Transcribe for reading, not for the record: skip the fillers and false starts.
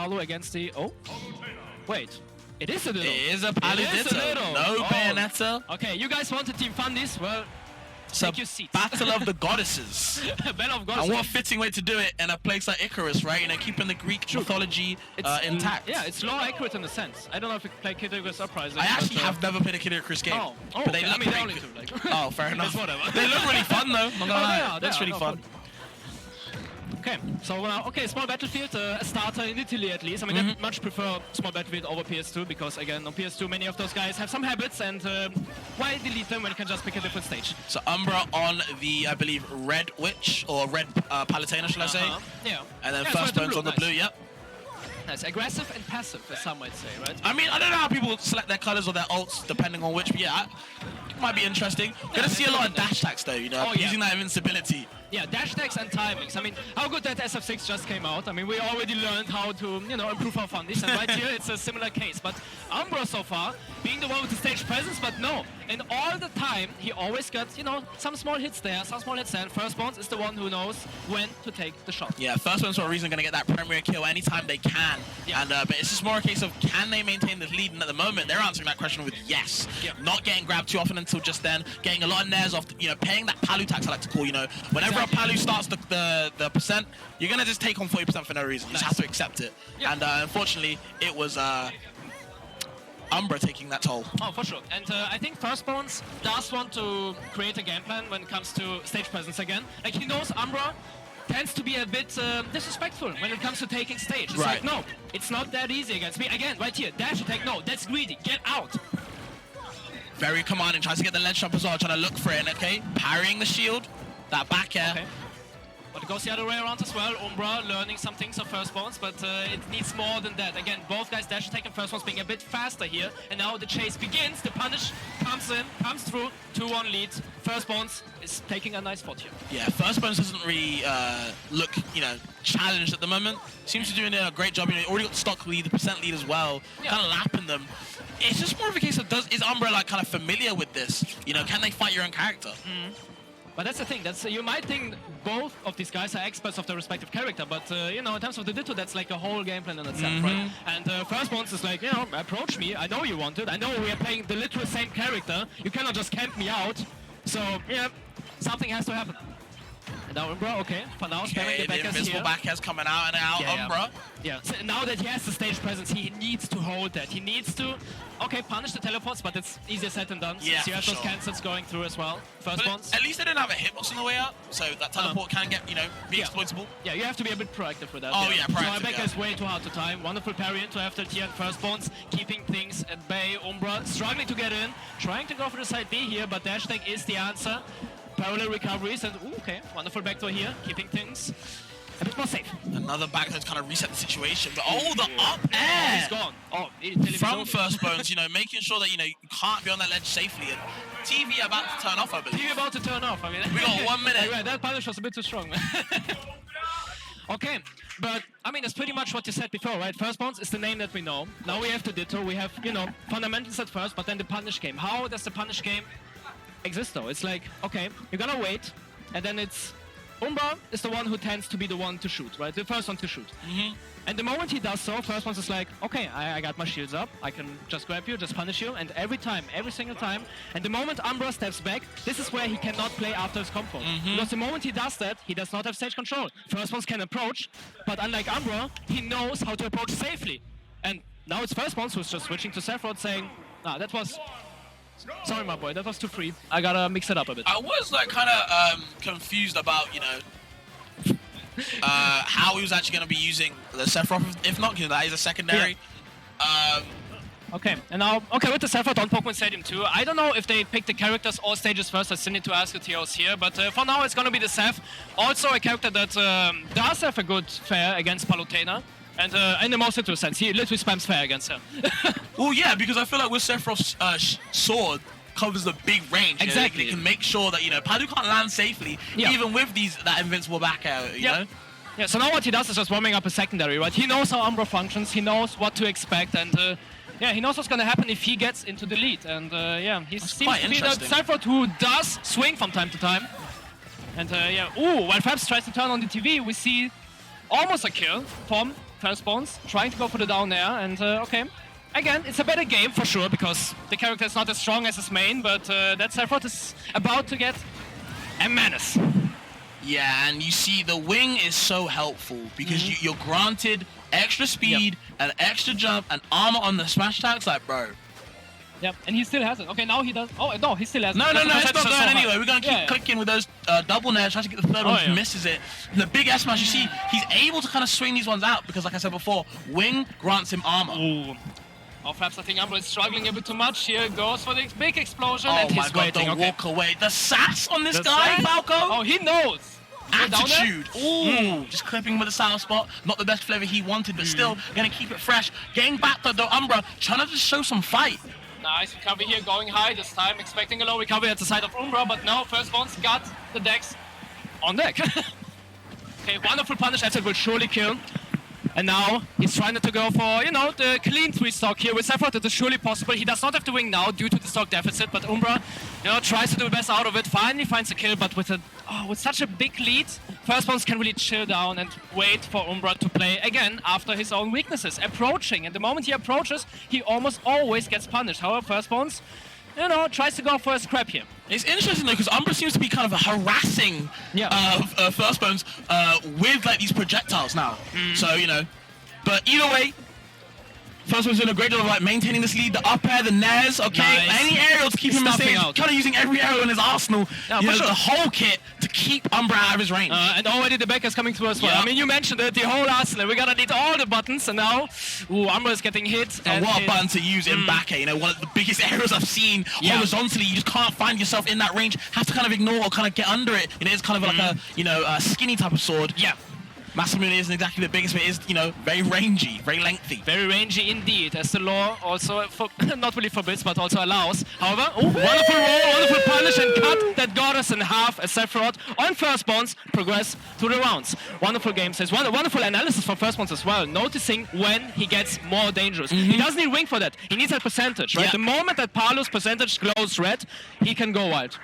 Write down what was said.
Palu against the... Oh, wait. It is a little. It is a Palutena. No Bayonetta. Okay, you guys wanted Team Fundis? Well, take your seats. Battle of the Goddesses. Battle of Goddesses. And what fitting way to do it in a place like ICARUS, right? You know, keeping the Greek mythology intact. Yeah, it's lore accurate in a sense. I don't know if you play Kid Icarus Uprising. I actually have never played a Kid Icarus game. But they look pretty good. Like. Oh, fair enough. Whatever. They look really fun though. Not gonna lie. That's really fun. Okay, so small battlefield, a starter in Italy at least. I mean, I much prefer small battlefield over PS2 because, again, on PS2 many of those guys have some habits, and why delete them when you can just pick a different stage? So Umbra on the, I believe, red witch or red Palutena, shall I say? Yeah. And then firstbones on the blue. Yep. Nice, aggressive and passive, as some might say, right? I mean, I don't know how people select their colors or their ults depending on which, but yeah, it might be interesting. Gonna see a lot of dash attacks though, you know, using that invincibility. Yeah, dash attacks and timings. I mean, how good that SF6 just came out. I mean, we already learned how to, you know, improve our Fundis, and right here it's a similar case. But Umbra so far, being the one with the stage presence, but no. And all the time, he always got, you know, some small hits there, and firstbones is the one who knows when to take the shot. Yeah, firstbones for a reason gonna get that primary kill anytime they can. Yeah. And but it's just more a case of can they maintain the lead, and at the moment they're answering that question with yes. Yeah. Not getting grabbed too often until just then, getting a lot of nairs off, you know, paying that Palu tax I like to call, you know, whenever a Palu starts the percent, you're gonna just take on 40% for no reason. You just have to accept it. Yeah. And unfortunately, it was Umbra taking that toll. Oh, for sure. And I think firstbones does want to create a game plan when it comes to stage presence again. Like, he knows Umbra tends to be a bit disrespectful when it comes to taking stage. It's like, no, it's not that easy against me. Again, right here, dash attack, no, that's greedy, get out. Very commanding, tries to get the ledge jump as well, trying to look for it, okay? Parrying the shield, that back air. Okay. But it goes the other way around as well. Umbra learning some things of firstbones, but it needs more than that. Again, both guys dash attack and firstbones being a bit faster here. And now the chase begins. The punish comes in, comes through. 2-1 lead. Firstbones is taking a nice spot here. Yeah, firstbones doesn't really look, you know, challenged at the moment. Seems to be doing a great job. You know, already got the stock lead, the percent lead as well. Yeah. Kind of lapping them. It's just more of a case of is Umbra like kind of familiar with this? You know, can they fight your own character? But that's the thing, you might think both of these guys are experts of their respective character, but you know, in terms of the Ditto, that's like a whole game plan in itself, right? And firstbones is like, you know, approach me, I know you want it, I know we are playing the literal same character, you cannot just camp me out, so yeah, something has to happen. And now Umbra, okay, for now, spamming the backers invisible here. back airs coming out and out, Umbra. Yeah, so now that he has the stage presence, he needs to hold that. He needs to, okay, punish the teleports, but it's easier said than done. Yeah, you have those cancels going through as well. Firstbones. At least they didn't have a hitbox on the way up, so that teleport can get, you know, be exploitable. Yeah, you have to be a bit proactive with that. Oh yeah, proactive. So backer is way too hard to time. Wonderful parry into after here at firstbones, keeping things at bay. Umbra struggling to get in, trying to go for the side B here, but dash attack is the answer. Parallel recoveries and okay, wonderful backdoor here, keeping things a bit more safe. Another backdoor to kind of reset the situation, but the up air! He's gone. From firstbones, you know, making sure that, you know, you can't be on that ledge safely, and TV about to turn off, I believe. TV about to turn off, I mean. We got 1 minute. Yeah, that punish was a bit too strong, man. Okay, but I mean, that's pretty much what you said before, right? Firstbones is the name that we know. Now we have the Ditto, we have, you know, fundamentals at first, but then the punish game. How does the punish game exist though? It's like, okay, you're gonna wait, and then it's Umbra is the one who tends to be the one to shoot, right? The first one to shoot. And the moment he does so, firstbones is like, okay, I got my shields up, I can just grab you, just punish you, and every time, every single time, and the moment Umbra steps back, this is where he cannot play after his combo. Because the moment he does that, he does not have stage control. Firstbones can approach, but unlike Umbra, he knows how to approach safely. And now it's firstbones who's just switching to Sephiroth saying, nah, that was... Sorry, my boy, that was too free. I gotta mix it up a bit. I was like kind of confused about, you know, how he was actually going to be using the Sephiroth, if not, because that is a secondary. Okay, and now, with the Sephiroth on Pokemon Stadium 2, I don't know if they pick the characters or stages first. I still need to ask the TOs here, but for now it's gonna be the Seph. Also a character that does have a good fare against Palutena. And in the most literal sense, he literally spams fair against her. Well, yeah, because I feel like with Sephiroth's sword covers the big range. Exactly. It can make sure that, you know, Palu can't land safely, even with that invincible back air, you know? Yeah, so now what he does is just warming up a secondary, right? He knows how Umbra functions, he knows what to expect, and yeah, he knows what's gonna happen if he gets into the lead. And yeah, he seems to be the Sephiroth who does swing from time to time. And yeah, while Fabs tries to turn on the TV, we see almost a kill from firstbones, trying to go for the down air, and okay. Again, it's a better game for sure, because the character is not as strong as his main, but that Sephiroth is about to get a menace. Yeah, and you see the wing is so helpful, because you're granted extra speed, and extra jump, and armor on the smash attacks, like, bro. Yep, and he still has it. Okay, now he does. Oh, no, he still has it. No, it's not going anyway. We're going to keep clicking with those double nairs, trying to get the third one if he misses it. And the big S smash, you see, he's able to kind of swing these ones out because, like I said before, wing grants him armor. Ooh. Oh, perhaps I think Umbra is struggling a bit too much. Here goes for the big explosion. Oh and my he's god, waiting. the walk away. The sass on this guy, sass? Falco. Oh, he knows. Attitude. Ooh, just clipping with a sour spot. Not the best flavor he wanted, but still going to keep it fresh. Getting back though, Umbra, trying to just show some fight. Nice recovery here, going high this time, expecting a low recovery at the side of Umbra, but no, firstbones got the decks on deck. Okay, wonderful punish, as it will surely kill. And now he's trying to go for, you know, the clean 3 stock here with Sephiroth. It is surely possible. He does not have to wing now due to the stock deficit, but Umbra, you know, tries to do the best out of it. Finally finds a kill, but with such a big lead, firstbones can really chill down and wait for Umbra to play again after his own weaknesses. Approaching, and the moment he approaches, he almost always gets punished. However, firstbones, you know, tries to go for a scrap here. It's interesting though, because Umbra seems to be kind of harassing firstbones with like these projectiles now. So, you know, but either way, firstbones doing a great job of like maintaining this lead, the up air, the nairs, okay? Nice. Any aerial to keep him safe, kind of using every aerial in his arsenal, you know, sure. the whole kit to keep Umbra out of his range. And already the back is coming through as well. I mean, you mentioned it, the whole arsenal. We're gonna need all the buttons, and now, Umbra is getting hit. And what a button to use in back air, you know, one of the biggest areas I've seen horizontally. You just can't find yourself in that range, have to kind of ignore or kind of get under it. And it is kind of like a, you know, a skinny type of sword. Yeah. Masamune isn't exactly the biggest, but it is, you know, very rangy, very lengthy. Very rangy indeed, as the law also, not really forbids, but also allows. However, wonderful roll, wonderful punish, and cut that got us in half as Sephiroth on firstbones progress to the rounds. Wonderful game says, wonderful analysis from firstbones as well, noticing when he gets more dangerous. He doesn't need wing for that, he needs that percentage, right? The moment that Palu's percentage glows red, he can go wild.